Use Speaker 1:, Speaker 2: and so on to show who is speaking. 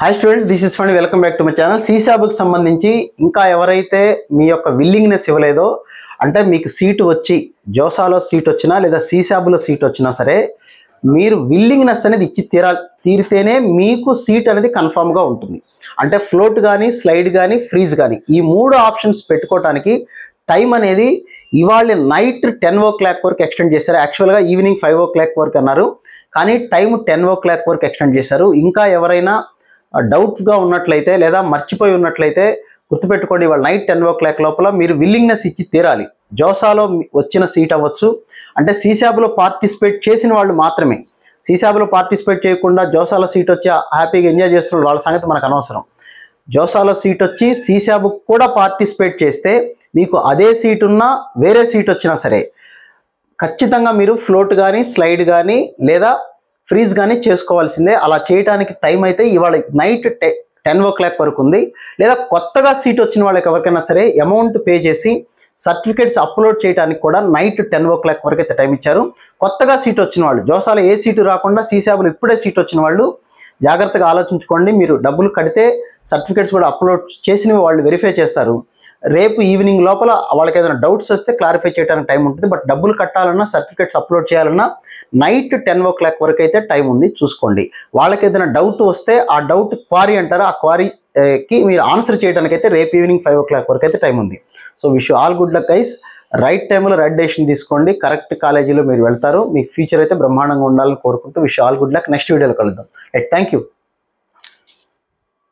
Speaker 1: Hi students, this is fund. Welcome back to my channel. సీసాబ్కి సంబంధించి ఇంకా ఎవరైతే మీ యొక్క విల్లింగ్నెస్ ఇవ్వలేదో, అంటే మీకు సీటు వచ్చి జోసాలో సీట్ వచ్చినా లేదా సీసాబ్లో సీట్ వచ్చినా సరే, మీరు విల్లింగ్నెస్ అనేది ఇచ్చి తీరితేనే మీకు సీట్ అనేది కన్ఫామ్గా ఉంటుంది. అంటే ఫ్లోట్ కానీ, స్లైడ్ కానీ, ఫ్రీజ్ కానీ, ఈ మూడు ఆప్షన్స్ పెట్టుకోవడానికి టైం అనేది ఇవాళ నైట్ 10 o'clock వరకు ఎక్స్టెండ్ చేశారు. యాక్చువల్గా ఈవినింగ్ 5 o'clock వరకు అన్నారు, కానీ టైం 10 o'clock వరకు ఎక్స్టెండ్ చేశారు. ఇంకా ఎవరైనా డౌట్గా ఉన్నట్లయితే లేదా మర్చిపోయి ఉన్నట్లయితే గుర్తుపెట్టుకోండి, ఇవాళ నైట్ 10 o'clock లోపల మీరు విల్లింగ్నెస్ ఇచ్చి తీరాలి. జోసాలో వచ్చిన సీట్ అవ్వచ్చు, అంటే సీసాబ్లో పార్టిసిపేట్ చేసిన వాళ్ళు మాత్రమే. సీసాబ్లో పార్టిసిపేట్ చేయకుండా జోసాలో సీట్ వచ్చి హ్యాపీగా ఎంజాయ్ చేస్తున్న వాళ్ళ సంగతి మనకు అనవసరం. జోసాలో సీట్ వచ్చి సీసాబ్ కూడా పార్టిసిపేట్ చేస్తే మీకు అదే సీట్ ఉన్నా వేరే సీట్ వచ్చినా సరే ఖచ్చితంగా మీరు ఫ్లోట్ కానీ, స్లైడ్ కానీ లేదా ఫ్రీజ్ కానీ చేసుకోవాల్సిందే. అలా చేయడానికి టైం అయితే ఇవాళ నైట్ 10 o'clock వరకు ఉంది. లేదా కొత్తగా సీట్ వచ్చిన వాళ్ళకి ఎవరికైనా సరే అమౌంట్ పే చేసి సర్టిఫికేట్స్ అప్లోడ్ చేయడానికి కూడా నైట్ 10 o'clock వరకు అయితే టైం ఇచ్చారు. కొత్తగా సీట్ వచ్చిన వాళ్ళు, జోసాలో ఏ సీటు రాకుండా సీసాబ్లో ఇప్పుడే సీట్ వచ్చిన వాళ్ళు జాగ్రత్తగా ఆలోచించుకోండి. మీరు డబ్బులు కడితే సర్టిఫికేట్స్ కూడా అప్లోడ్ చేసినవి వాళ్ళు వెరిఫై చేస్తారు. రేపు ఈవినింగ్ లోపల వాళ్ళకి ఏదైనా డౌట్స్ వస్తే క్లారిఫై చేయడానికి టైం ఉంటుంది. బట్ డబ్బులు కట్టాలన్నా, సర్టిఫికేట్స్ అప్లోడ్ చేయాలన్నా నైట్ 10 o'clock వరకు అయితే టైం ఉంది, చూసుకోండి. వాళ్ళకి ఏదైనా డౌట్ వస్తే ఆ డౌట్ క్వారీ అంటారు, ఆ క్వారీకి మీరు ఆన్సర్ చేయడానికి అయితే రేపు ఈవినింగ్ 5 o'clock వరకు అయితే టైం ఉంది. So wish you all good luck guys. Right టైంలో రైట్ డెసిషన్ తీసుకోండి, కరెక్ట్ కాలేజీలో మీరు వెళ్తారు. మీ ఫ్యూచర్ అయితే బ్రహ్మాండంగా ఉండాలని కోరుకుంటూ wish you all good luck. Next వీడియోలో కలుద్దాం. Thank you.